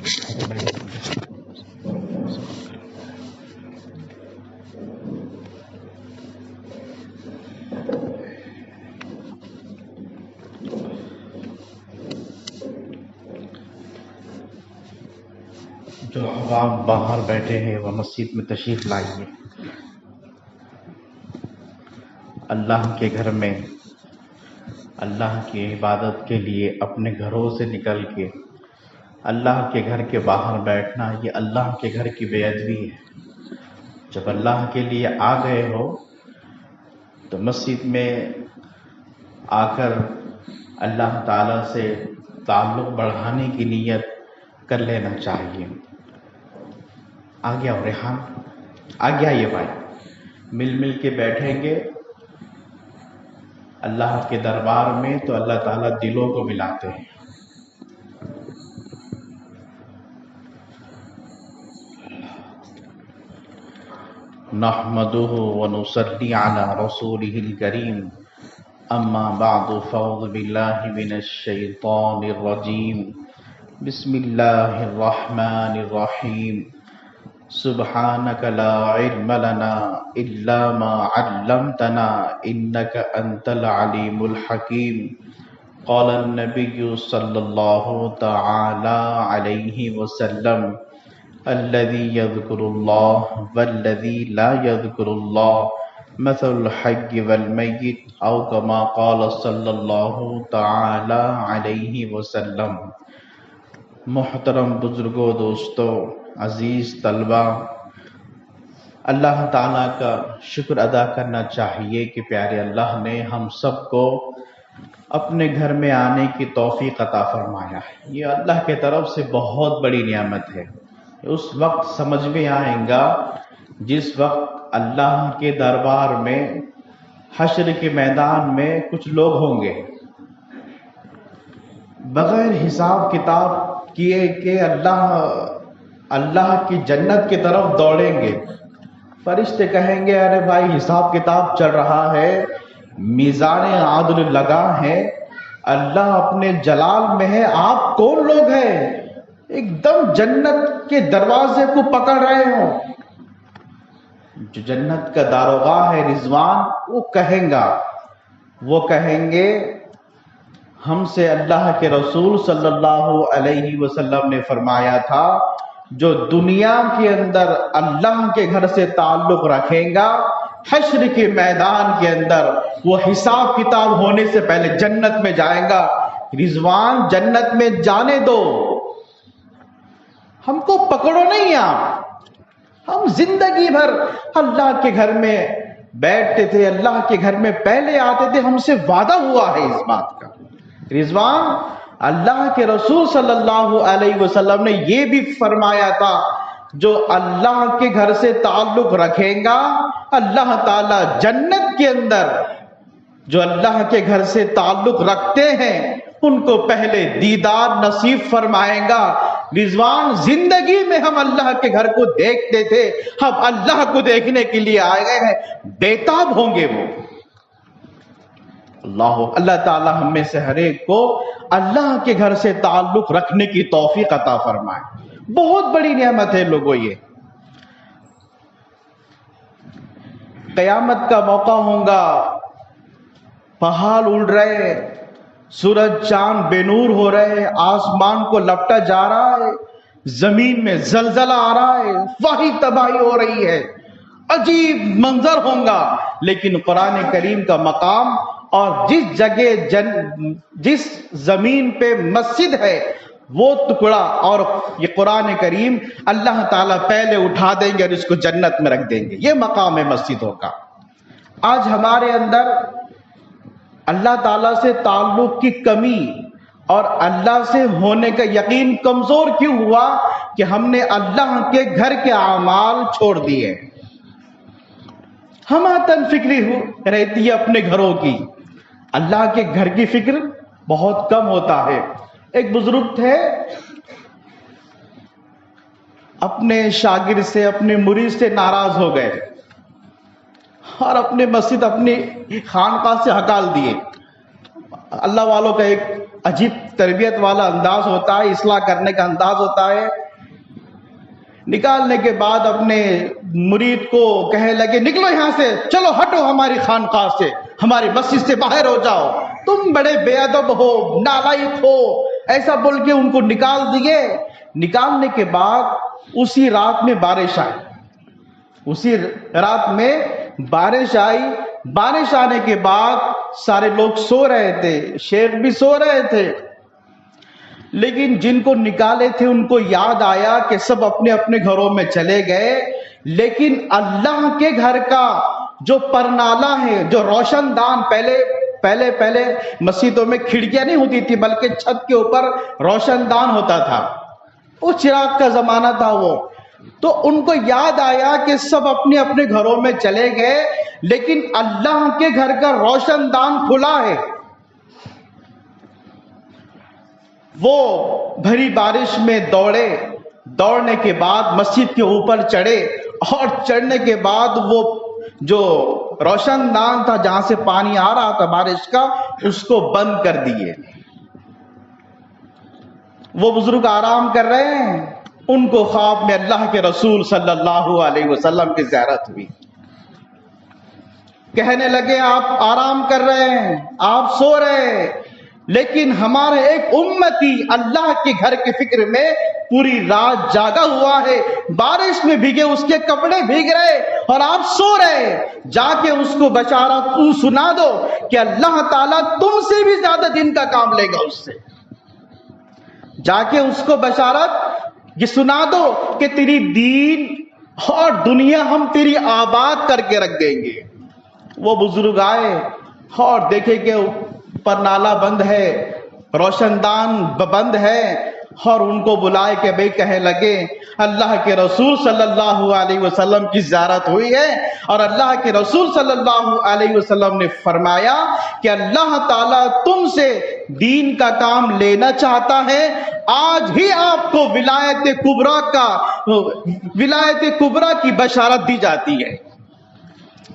جو عوام باہر بیٹھے ہیں وہ مسجد میں تشریف لائیے. اللہ کے گھر میں اللہ کی عبادت کے لیے اپنے گھروں سے نکل کے اللہ کے گھر کے باہر بیٹھنا یہ اللہ کے گھر کی بے ادبی ہے. جب اللہ کے لیے آ گئے ہو تو مسجد میں آ کر اللہ تعالیٰ سے تعلق بڑھانے کی نیت کر لینا چاہیے. آ گیا ریحان، آ گیا یہ بھائی، مل کے بیٹھیں گے اللہ کے دربار میں تو اللہ تعالیٰ دلوں کو ملاتے ہیں. نحمده ونصلي على رسوله الكريم اما بعد فاعوذ بالله من الشيطان الرجيم بسم الله الرحمن الرحيم سبحانك لا علم لنا الا ما علمتنا انك انت العليم الحكيم. قال النبي صلى الله تعالى عليه وسلم الذي يذكر الله والذي لا يذكر الله مثل الحي والميت او كما قال صلی اللہ تعالی علیہ وسلم. محترم بزرگوں، دوستوں، عزیز طلبہ، اللہ تعالیٰ کا شکر ادا کرنا چاہیے کہ پیارے اللہ نے ہم سب کو اپنے گھر میں آنے کی توفیق عطا فرمایا ہے. یہ اللہ کی طرف سے بہت بڑی نعمت ہے. اس وقت سمجھ میں آئے گا جس وقت اللہ کے دربار میں حشر کے میدان میں کچھ لوگ ہوں گے بغیر حساب کتاب کیے کہ اللہ کی جنت کی طرف دوڑیں گے. فرشتے کہیں گے ارے بھائی حساب کتاب چل رہا ہے، میزان عدل لگا ہے، اللہ اپنے جلال میں ہے، آپ کون لوگ ہیں ایک دم جنت کے دروازے کو پکڑ رہے ہوں. جو جنت کا داروغہ ہے رضوان، وہ کہیں گے ہم سے اللہ کے رسول صلی اللہ علیہ وسلم نے فرمایا تھا جو دنیا کے اندر اللہ کے گھر سے تعلق رکھے گا حشر کے میدان کے اندر وہ حساب کتاب ہونے سے پہلے جنت میں جائے گا. رضوان جنت میں جانے دو، ہم کو پکڑو نہیں آپ. ہم زندگی بھر اللہ کے گھر میں بیٹھتے تھے، اللہ کے گھر میں پہلے آتے تھے، ہم سے وعدہ ہوا ہے اس بات کا. رضوان اللہ کے رسول صلی اللہ علیہ وسلم نے یہ بھی فرمایا تھا جو اللہ کے گھر سے تعلق رکھے گا اللہ تعالی جنت کے اندر جو اللہ کے گھر سے تعلق رکھتے ہیں ان کو پہلے دیدار نصیب فرمائے گا. رضوان زندگی میں ہم اللہ کے گھر کو دیکھتے تھے، ہم اللہ کو دیکھنے کے لیے آئے گئے ہیں، بےتاب ہوں گے وہ. اللہ تعالی ہم میں سے ہر ایک کو اللہ کے گھر سے تعلق رکھنے کی توفیق عطا فرمائے. بہت بڑی نعمت ہے لوگوں. یہ قیامت کا موقع ہوگا، پہاڑ اڑ رہے، سورج چاند بے نور ہو رہے، آسمان کو لپٹا جا رہا ہے، زمین میں زلزلہ آ رہا ہے، وہی تباہی ہو رہی ہے، عجیب منظر ہوگا. لیکن قرآن کریم کا مقام اور جس جگہ جس زمین پہ مسجد ہے وہ ٹکڑا اور یہ قرآن کریم اللہ تعالیٰ پہلے اٹھا دیں گے اور اس کو جنت میں رکھ دیں گے. یہ مقام ہے مسجدوں کا. آج ہمارے اندر اللہ تعالیٰ سے تعلق کی کمی اور اللہ سے ہونے کا یقین کمزور کیوں ہوا کہ ہم نے اللہ کے گھر کے اعمال چھوڑ دیے. ہم تن فکری رہتی ہے اپنے گھروں کی، اللہ کے گھر کی فکر بہت کم ہوتا ہے. ایک بزرگ تھے، اپنے شاگرد سے اپنے مرید سے ناراض ہو گئے اور اپنے مسجد اپنی خانقاہ سے ہٹال دیے. اللہ والوں کا ایک عجیب تربیت والا انداز ہوتا ہے، اصلاح کرنے کا انداز ہوتا ہے۔ نکالنے کے بعد اپنے مرید کو کہنے لگے نکلو یہاں سے، چلو ہٹو ہماری خانقاہ سے، ہماری مسجد سے باہر ہو جاؤ، تم بڑے بے ادب ہو، نالائق ہو، ایسا بول کے ان کو نکال دیے۔ نکالنے کے بعد اسی رات میں بارش آئی، اسی رات میں بارش آئی۔ بارش آنے کے بعد سارے لوگ سو رہے تھے، شیخ بھی سو رہے تھے، لیکن جن کو نکالے تھے ان کو یاد آیا کہ سب اپنے اپنے گھروں میں چلے گئے، لیکن اللہ کے گھر کا جو پرنالہ ہے، جو روشن دان، پہلے مسجدوں میں کھڑکیاں نہیں ہوتی تھی بلکہ چھت کے اوپر روشن دان ہوتا تھا، وہ چراغ کا زمانہ تھا وہ، تو ان کو یاد آیا کہ سب اپنے اپنے گھروں میں چلے گئے لیکن اللہ کے گھر کا روشن دان کھلا ہے۔ وہ بھری بارش میں دوڑے، دوڑنے کے بعد مسجد کے اوپر چڑھے، اور چڑھنے کے بعد وہ جو روشن دان تھا جہاں سے پانی آ رہا تھا بارش کا، اس کو بند کر دیے۔ وہ بزرگ آرام کر رہے ہیں، ان کو خواب میں اللہ کے رسول صلی اللہ علیہ وسلم کی زیارت ہوئی۔ کہنے لگے آپ آرام کر رہے ہیں، آپ سو رہے ہیں، لیکن ہمارا ایک امتی اللہ کے گھر کی فکر میں پوری رات جاگا ہوا ہے، بارش میں بھیگے، اس کے کپڑے بھیگ رہے اور آپ سو رہے، جا کے اس کو بشارت سنا دو کہ اللہ تعالیٰ تم سے بھی زیادہ دین کا کام لے گا اس سے۔ جا کے اس کو بشارت یہ سنا دو کہ تیری دین اور دنیا ہم تیری آباد کر کے رکھ دیں گے۔ وہ بزرگ آئے اور دیکھے کہ پرنالہ بند ہے، روشن دان بند ہے، اور ان کو بلائے کہ بھئی کہنے لگے اللہ کے رسول صلی اللہ علیہ وسلم کی زیارت ہوئی ہے، اور اللہ کے رسول صلی اللہ علیہ وسلم نے فرمایا کہ اللہ تعالیٰ تم سے دین کا کام لینا چاہتا ہے، آج ہی آپ کو ولایت کبریٰ کی بشارت دی جاتی ہے۔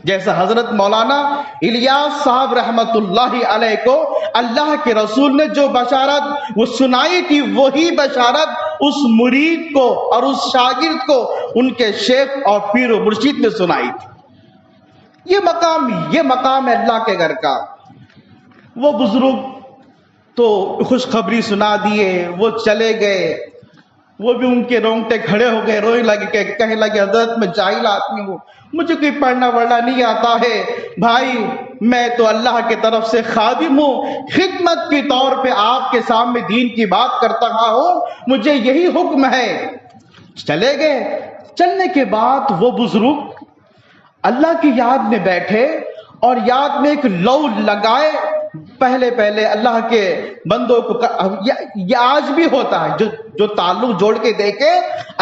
جیسا حضرت مولانا الیاس صاحب رحمت اللہ علیہ کو اللہ کے رسول نے جو بشارت وہ سنائی تھی، وہی بشارت اس مرید کو اور اس شاگرد کو ان کے شیخ اور پیر و مرشد نے سنائی تھی۔ یہ مقام ہے اللہ کے گھر کا۔ وہ بزرگ تو خوشخبری سنا دیے، وہ چلے گئے، وہ بھی ان کے رونگٹے کھڑے ہو گئے، رونے لگے، کہنے لگے حضرت میں جاہل آدمی ہوں، مجھے کوئی پڑھنا وڑھنا نہیں آتا ہے، بھائی میں تو اللہ کی طرف سے خادم ہوں، خدمت کے طور پہ آپ کے سامنے دین کی بات کرتا ہوں، مجھے یہی حکم ہے۔ چلے گئے۔ چلنے کے بعد وہ بزرگ اللہ کی یاد میں بیٹھے اور یاد میں ایک لو لگائے۔ پہلے اللہ کے بندوں کو، یہ آج بھی ہوتا ہے، جو تعلق جوڑ کے دیکھے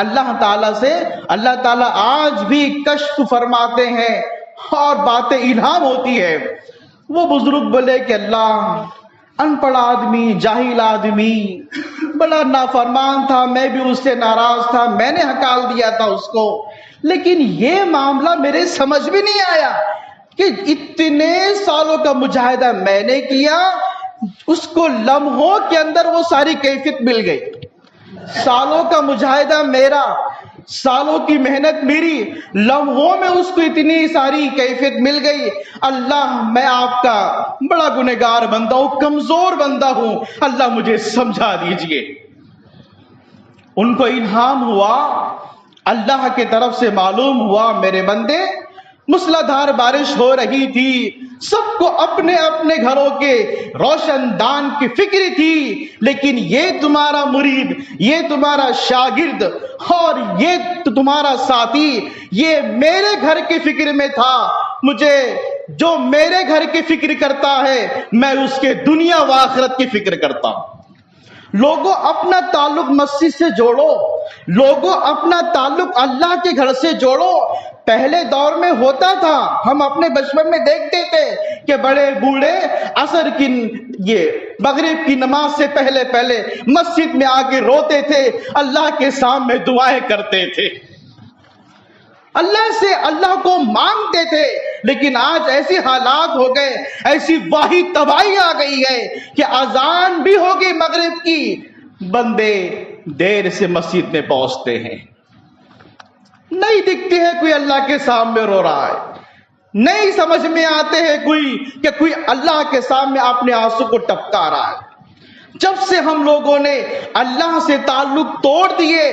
اللہ تعالیٰ سے، اللہ تعالیٰ آج بھی کشف فرماتے ہیں اور باتیں الہام ہوتی ہے۔ وہ بزرگ بولے کہ اللہ، ان پڑھ آدمی، جاہل آدمی، بڑا نافرمان تھا، میں بھی اس سے ناراض تھا، میں نے ہکال دیا تھا اس کو، لیکن یہ معاملہ میرے سمجھ بھی نہیں آیا کہ اتنے سالوں کا مجاہدہ میں نے کیا، اس کو لمحوں کے اندر وہ ساری کیفیت مل گئی۔ سالوں کا مجاہدہ میرا، سالوں کی محنت میری، لمحوں میں اس کو اتنی ساری کیفیت مل گئی۔ اللہ میں آپ کا بڑا گنہگار بندہ ہوں، کمزور بندہ ہوں، اللہ مجھے سمجھا دیجئے۔ ان کو الہام ہوا، اللہ کی طرف سے معلوم ہوا میرے بندے، موسلادھار بارش ہو رہی تھی، سب کو اپنے اپنے گھروں کے روشن دان کی فکر تھی، لیکن یہ تمہارا مرید، یہ تمہارا شاگرد اور یہ تمہارا ساتھی، یہ میرے گھر کی فکر میں تھا۔ مجھے جو میرے گھر کی فکر کرتا ہے، میں اس کے دنیا و آخرت کی فکر کرتا ہوں۔ لوگوں اپنا تعلق مسجد سے جوڑو، لوگوں اپنا تعلق اللہ کے گھر سے جوڑو۔ پہلے دور میں ہوتا تھا، ہم اپنے بچپن میں دیکھتے تھے کہ بڑے بوڑھے عصر کی مغرب کی نماز سے پہلے مسجد میں آ کے روتے تھے، اللہ کے سامنے دعائیں کرتے تھے، اللہ سے اللہ کو مانگتے تھے، لیکن آج ایسے حالات ہو گئے، ایسی واحد تباہی آ گئی ہے کہ اذان بھی ہوگی مغرب کی، بندے دیر سے مسجد میں پہنچتے ہیں، نہیں دکھتی ہے کوئی اللہ کے سامنے رو رہا ہے، نہیں سمجھ میں آتے ہیں کوئی اللہ کے سامنے اپنے آنسو کو ٹپکا رہا ہے۔ جب سے ہم لوگوں نے اللہ سے تعلق توڑ دیے،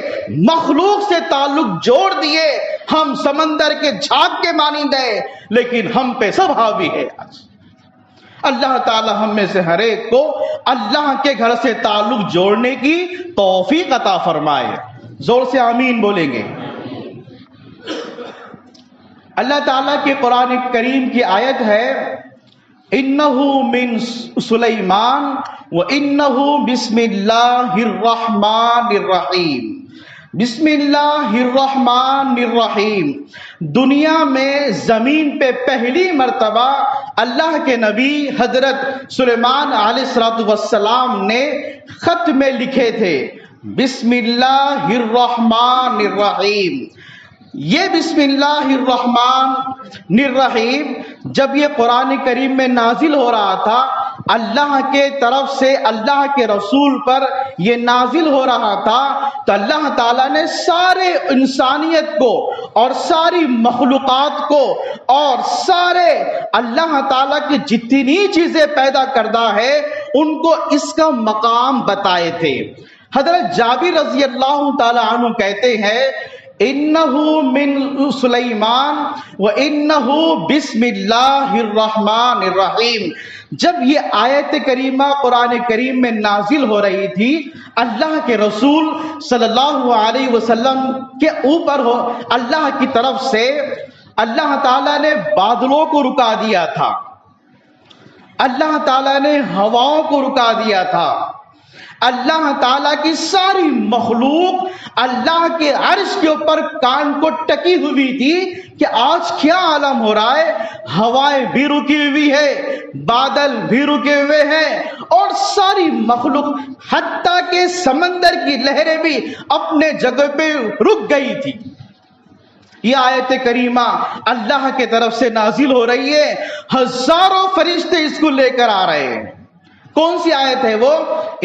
مخلوق سے تعلق جوڑ دیے، ہم سمندر کے جھاگ کے مانند ہیں، لیکن ہم پہ سب حاوی ہے آج۔ اللہ تعالی ہم میں سے ہر ایک کو اللہ کے گھر سے تعلق جوڑنے کی توفیق عطا فرمائے۔ زور سے آمین بولیں گے۔ اللہ تعالیٰ کے قرآن کریم کی آیت ہے، انہو من سلیمان وانہو بسم اللہ الرحمن الرحیم۔ بسم اللہ الرحمن الرحیم۔ دنیا میں زمین پہ پہلی مرتبہ اللہ کے نبی حضرت سلیمان علیہ السلام نے خط میں لکھے تھے، بسم اللہ الرحمن الرحیم۔ یہ بسم اللہ الرحمن الرحیم جب یہ قرآن کریم میں نازل ہو رہا تھا، اللہ کے طرف سے اللہ کے رسول پر یہ نازل ہو رہا تھا، تو اللہ تعالیٰ نے سارے انسانیت کو اور ساری مخلوقات کو اور سارے اللہ تعالیٰ کی جتنی چیزیں پیدا کردہ ہے ان کو اس کا مقام بتائے تھے۔ حضرت جابر رضی اللہ تعالیٰ عنہ کہتے ہیں، انہو من سلیمان وانہو بسم اللہ الرحمن الرحیم۔ جب یہ آیت کریمہ قرآن کریم میں نازل ہو رہی تھی، اللہ کے رسول صلی اللہ علیہ وسلم کے اوپر اللہ کی طرف سے اللہ تعالیٰ نے بادلوں کو رکا دیا تھا، اللہ تعالیٰ نے ہواؤں کو رکا دیا تھا، اللہ تعالیٰ کی ساری مخلوق اللہ کے عرش کے اوپر کان کو ٹکی ہوئی تھی کہ آج کیا عالم ہو رہا ہے۔ ہوائیں بھی رکی ہوئی ہے، بادل بھی رکے ہوئے ہیں، اور ساری مخلوق حتیٰ کہ سمندر کی لہریں بھی اپنے جگہ پہ رک گئی تھی۔ یہ آیت کریمہ اللہ کے طرف سے نازل ہو رہی ہے، ہزاروں فرشتے اس کو لے کر آ رہے ہیں۔ کون سی آیت ہے وہ؟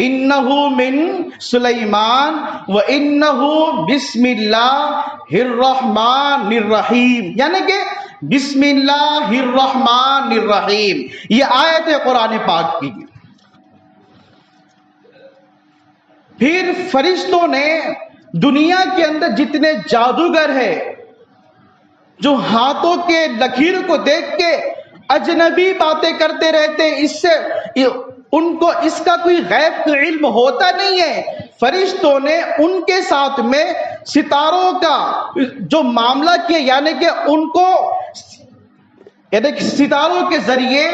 انہو من سلیمان وانہو بسم اللہ الرحمن الرحیم، یعنی کہ بسم اللہ الرحمن الرحیم، یہ آیت ہے قرآن پاک کی۔ پھر فرشتوں نے دنیا کے اندر جتنے جادوگر ہیں جو ہاتھوں کے لکیر کو دیکھ کے اجنبی باتیں کرتے رہتے، اس سے ان کو اس کا کوئی غیب کا علم ہوتا نہیں ہے، فرشتوں نے ان کے ساتھ میں ستاروں کا جو معاملہ کیا، یعنی کہ ان کو ستاروں کے ذریعے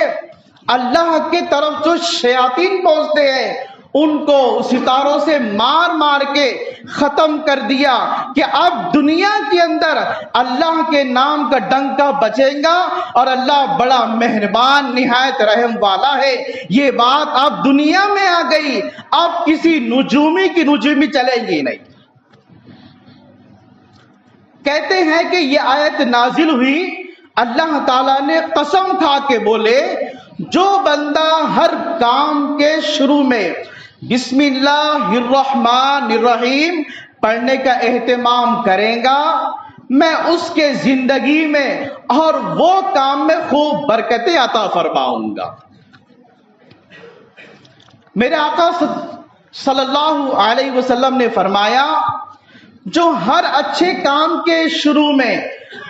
اللہ کے طرف جو شیاطین پہنچتے ہیں ان کو ستاروں سے مار مار کے ختم کر دیا کہ اب دنیا کے اندر اللہ کے نام کا ڈنکا بچے گا اور اللہ بڑا مہربان نہایت رحم والا ہے۔ یہ بات اب دنیا میں آ گئی، اب کسی نجومی کی نجومی چلے گی نہیں۔ کہتے ہیں کہ یہ آیت نازل ہوئی، اللہ تعالیٰ نے قسم کھا کے بولے، جو بندہ ہر کام کے شروع میں بسم اللہ الرحمن الرحیم پڑھنے کا اہتمام کرے گا، میں اس کے زندگی میں اور وہ کام میں خوب برکتیں عطا فرماؤں گا۔ میرے آقا صلی اللہ علیہ وسلم نے فرمایا، جو ہر اچھے کام کے شروع میں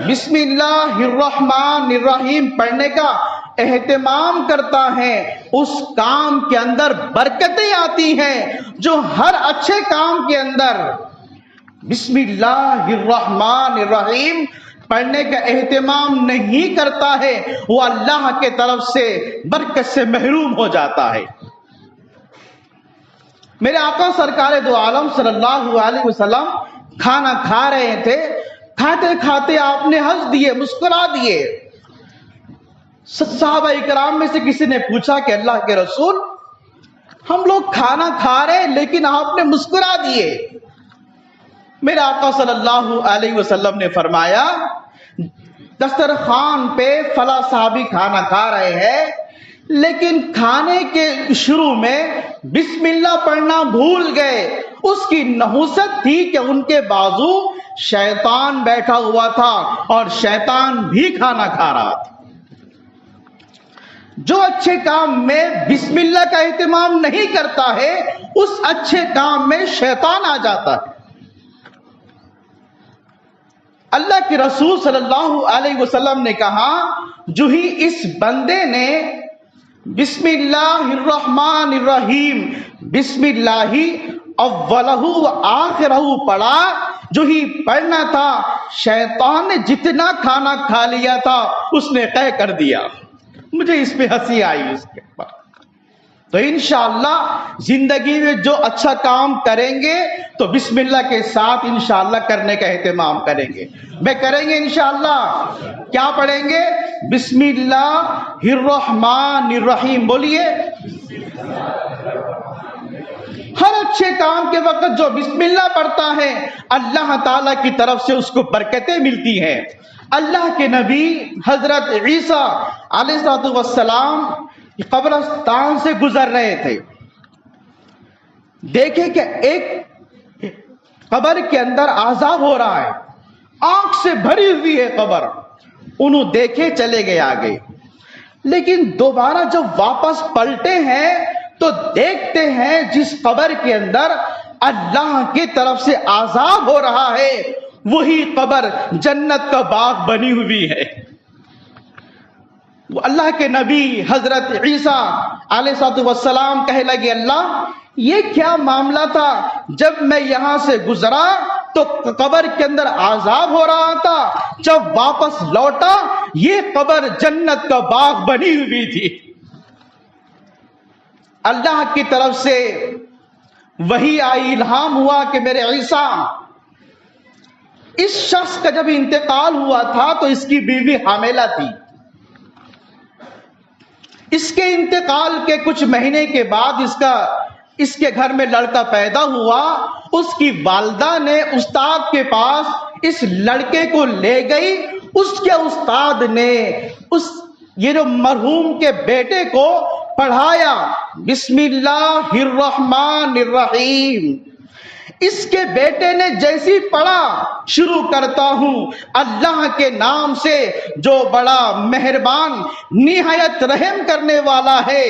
بسم اللہ الرحمن الرحیم پڑھنے کا اہتمام کرتا ہے اس کام کے اندر برکتیں آتی ہیں۔ جو ہر اچھے کام کے اندر بسم اللہ الرحمن الرحیم پڑھنے کا اہتمام نہیں کرتا ہے وہ اللہ کے طرف سے برکت سے محروم ہو جاتا ہے۔ میرے آقا سرکار دو عالم صلی اللہ علیہ وسلم کھانا کھا رہے تھے، کھاتے کھاتے آپ نے ہنس دیے، مسکرا دیے۔ صحابہ اکرام میں سے کسی نے پوچھا کہ اللہ کے رسول، ہم لوگ کھانا کھا رہے لیکن آپ نے مسکرا دیے۔ میرے آقا صلی اللہ علیہ وسلم نے فرمایا، دسترخوان پہ فلاں صحابی کھانا کھا رہے ہیں، لیکن کھانے کے شروع میں بسم اللہ پڑھنا بھول گئے. اس کی نحوست تھی کہ ان کے بازو شیطان بیٹھا ہوا تھا اور شیطان بھی کھانا کھا رہا تھا. جو اچھے کام میں بسم اللہ کا اہتمام نہیں کرتا ہے، اس اچھے کام میں شیطان آ جاتا ہے. اللہ کے رسول صلی اللہ علیہ وسلم نے کہا، جو ہی اس بندے نے بسم اللہ الرحمن الرحیم، بسم اللہ اولہ و آخرہ پڑھا، جو ہی پڑھنا تھا، شیطان نے جتنا کھانا کھا لیا تھا اس نے قے کر دیا. مجھے اس پہ ہنسی آئی اس کے پر. تو انشاءاللہ زندگی میں جو اچھا کام کریں گے تو بسم اللہ کے ساتھ انشاءاللہ کرنے کا اہتمام کریں گے. میں کریں گے انشاءاللہ. کیا پڑھیں گے؟ بسم اللہ الرحمن الرحیم. بولیے. ہر اچھے کام کے وقت جو بسم اللہ پڑھتا ہے اللہ تعالیٰ کی طرف سے اس کو برکتیں ملتی ہیں. اللہ کے نبی حضرت عیسیٰ علیہ السلام قبرستان سے گزر رہے تھے. دیکھیں کہ ایک قبر کے اندر عذاب ہو رہا ہے، آنکھ سے بھری ہوئی ہے قبر. انہوں دیکھے چلے گئے آگے، لیکن دوبارہ جب واپس پلٹے ہیں تو دیکھتے ہیں جس قبر کے اندر اللہ کی طرف سے عذاب ہو رہا ہے وہی قبر جنت کا باغ بنی ہوئی ہے. اللہ کے نبی حضرت عیسیٰ علیہ السلام کہنے لگے، اللہ یہ کیا معاملہ تھا؟ جب میں یہاں سے گزرا تو قبر کے اندر عذاب ہو رہا تھا، جب واپس لوٹا یہ قبر جنت کا باغ بنی ہوئی تھی. اللہ کی طرف سے وحی آئی، الہام ہوا کہ میرے عیسیٰ، اس شخص کا جب انتقال ہوا تھا تو اس کی بیوی حاملہ تھی. اس کے انتقال کے کچھ مہینے کے بعد اس کے گھر میں لڑکا پیدا ہوا. اس کی والدہ نے استاد کے پاس اس لڑکے کو لے گئی. اس کے استاد نے یہ جو مرحوم کے بیٹے کو پڑھایا بسم اللہ الرحمن الرحیم. اس کے بیٹے نے جیسی پڑھا، شروع کرتا ہوں اللہ کے نام سے جو بڑا مہربان نہایت رحم کرنے والا ہے.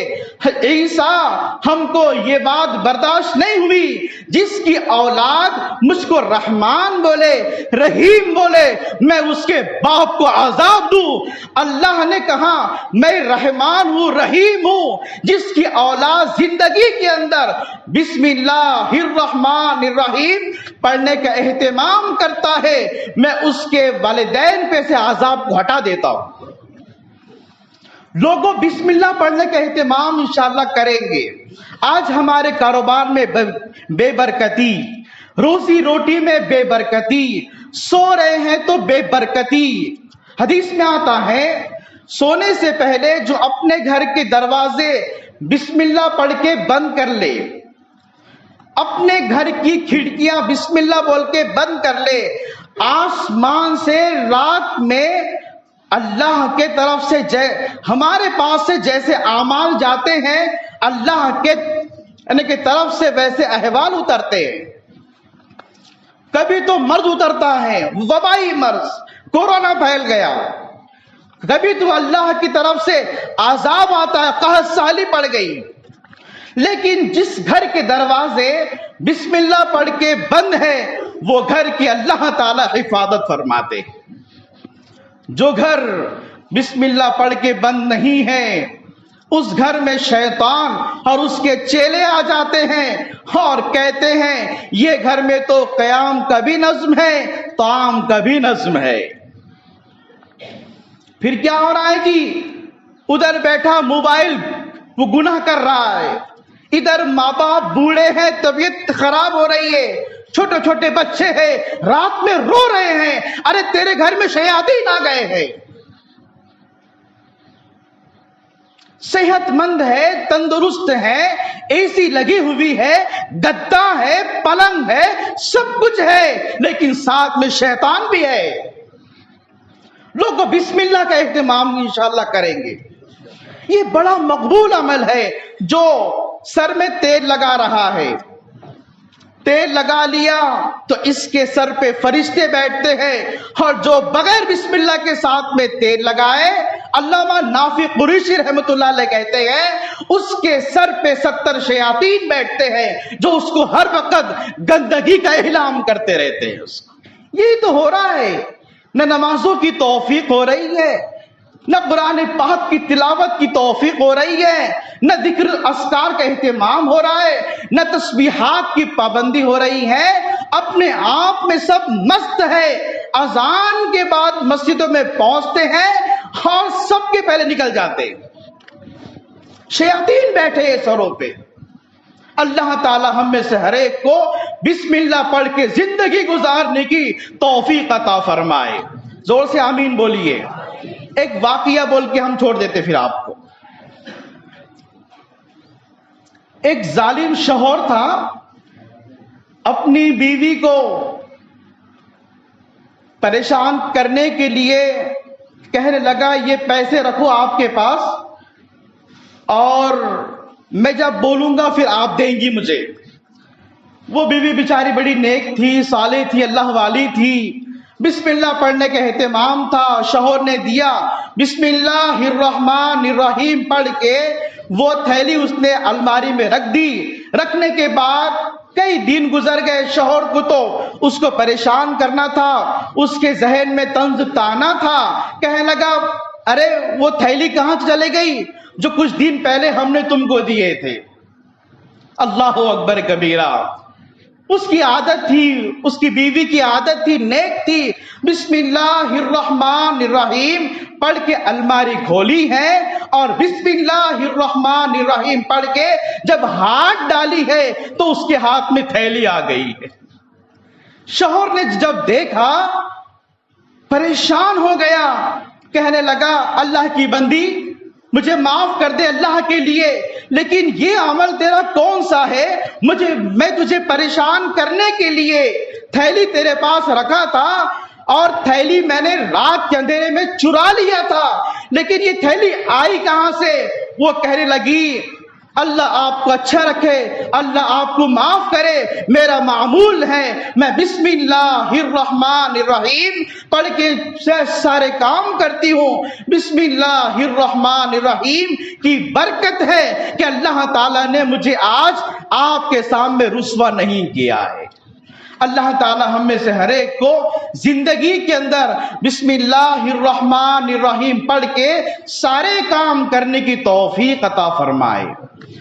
عیسیٰ ہم کو یہ بات برداشت نہیں ہوئی جس کی اولاد مجھ کو رحمان بولے رحیم بولے میں اس کے باپ کو عذاب دوں. اللہ نے کہا میں رحمان ہوں رحیم ہوں. جس کی اولاد زندگی کے اندر بسم اللہ الرحمن الرحیم پڑھنے کا اہتمام کرتا ہے میں اس کے والدین پہ سے عذاب کو ہٹا دیتا ہوں. لوگوں بسم اللہ پڑھنے کا اہتمام انشاءاللہ کریں گے. آج ہمارے کاروبار میں بے برکتی، روزی روٹی میں بے برکتی، سو رہے ہیں تو بے برکتی. حدیث میں آتا ہے سونے سے پہلے جو اپنے گھر کے دروازے بسم اللہ پڑھ کے بند کر لے، اپنے گھر کی کھڑکیاں بسم اللہ بول کے بند کر لے، آسمان سے رات میں اللہ کے طرف سے ہمارے پاس سے جیسے اعمال جاتے ہیں اللہ کے طرف سے ویسے احوال اترتے ہیں. کبھی تو مرض اترتا ہے، وبائی مرض، کورونا پھیل گیا. کبھی تو اللہ کی طرف سے عذاب آتا ہے، قحط سالی پڑ گئی. لیکن جس گھر کے دروازے بسم اللہ پڑھ کے بند ہے وہ گھر کی اللہ تعالی حفاظت فرماتے. جو گھر بسم اللہ پڑھ کے بند نہیں ہے اس گھر میں شیطان اور اس کے چیلے آ جاتے ہیں اور کہتے ہیں یہ گھر میں تو قیام کا بھی نظم ہے، طعام کا بھی نظم ہے. پھر کیا ہو رہا ہے جی؟ ادھر بیٹھا موبائل وہ گناہ کر رہا ہے، ادھر ماں باپ بوڑھے ہیں طبیعت خراب ہو رہی ہے، چھوٹے چھوٹے بچے ہیں رات میں رو رہے ہیں، ارے تیرے گھر میں شیاطین آ گئے ہیں. صحت مند ہے، تندرست ہے، اے سی لگی ہوئی ہے، گدا ہے، پلنگ ہے، سب کچھ ہے، لیکن ساتھ میں شیطان بھی ہے. لوگ بسم اللہ کا اہتمام انشاءاللہ کریں گے. یہ بڑا مقبول عمل ہے. جو سر میں تیل لگا رہا ہے، تیل لگا لیا تو اس کے سر پہ فرشتے بیٹھتے ہیں، اور جو بغیر بسم اللہ کے ساتھ میں تیل لگائے، علامہ نافع قریشی رحمت اللہ علیہ کہتے ہیں اس کے سر پہ 70 شیاطین بیٹھتے ہیں جو اس کو ہر وقت گندگی کا اعلام کرتے رہتے ہیں. اس کو یہی تو ہو رہا ہے. نہ نمازوں کی توفیق ہو رہی ہے، نہ قرآن پاک کی تلاوت کی توفیق ہو رہی ہے، نہ ذکر اذکار کا اہتمام ہو رہا ہے، نہ تسبیحات کی پابندی ہو رہی ہے. اپنے آپ میں سب مست ہے. اذان کے بعد مسجدوں میں پہنچتے ہیں اور سب کے پہلے نکل جاتے ہیں. شیاطین بیٹھے ہیں سروں پہ. اللہ تعالی ہم میں سے ہر ایک کو بسم اللہ پڑھ کے زندگی گزارنے کی توفیق عطا فرمائے. زور سے آمین بولیے. ایک واقعہ بول کے ہم چھوڑ دیتے پھر آپ کو. ایک ظالم شوہر تھا، اپنی بیوی کو پریشان کرنے کے لیے کہنے لگا یہ پیسے رکھو آپ کے پاس اور میں جب بولوں گا پھر آپ دیں گی مجھے. وہ بیوی بیچاری بڑی نیک تھی، صالح تھی، اللہ والی تھی، بسم اللہ پڑھنے کا اہتمام تھا. شوہر نے دیا، بسم اللہ الرحمن الرحیم پڑھ کے وہ تھیلی اس نے الماری میں رکھ دی. رکھنے کے بعد کئی دن گزر گئے. شوہر کو تو اس کو پریشان کرنا تھا، اس کے ذہن میں طنز تانا تھا. کہنے لگا ارے وہ تھیلی کہاں چلے گئی جو کچھ دن پہلے ہم نے تم کو دیے تھے. اللہ اکبر کبیرہ. اس کی عادت تھی، اس کی بیوی کی عادت تھی، نیک تھی، بسم اللہ الرحمن الرحیم پڑھ کے الماری کھولی ہے اور بسم اللہ الرحمن الرحیم پڑھ کے جب ہاتھ ڈالی ہے تو اس کے ہاتھ میں تھیلی آ گئی ہے. شوہر نے جب دیکھا پریشان ہو گیا. کہنے لگا اللہ کی بندی مجھے معاف کر دے اللہ کے لیے، لیکن یہ عمل تیرا کون سا ہے؟ میں تجھے پریشان کرنے کے لیے تھیلی تیرے پاس رکھا تھا اور تھیلی میں نے رات کے اندھیرے میں چرا لیا تھا، لیکن یہ تھیلی آئی کہاں سے؟ وہ کہنے لگی اللہ آپ کو اچھا رکھے، اللہ آپ کو معاف کرے، میرا معمول ہے میں بسم اللہ الرحمن الرحیم پڑھ کے سارے کام کرتی ہوں. بسم اللہ الرحمن الرحیم کی برکت ہے کہ اللہ تعالیٰ نے مجھے آج آپ کے سامنے رسوا نہیں کیا ہے. اللہ تعالی ہم میں سے ہر ایک کو زندگی کے اندر بسم اللہ الرحمن الرحیم پڑھ کے سارے کام کرنے کی توفیق عطا فرمائے.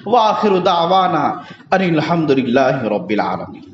وآخر دعوانا ان الحمد للہ رب العالمین.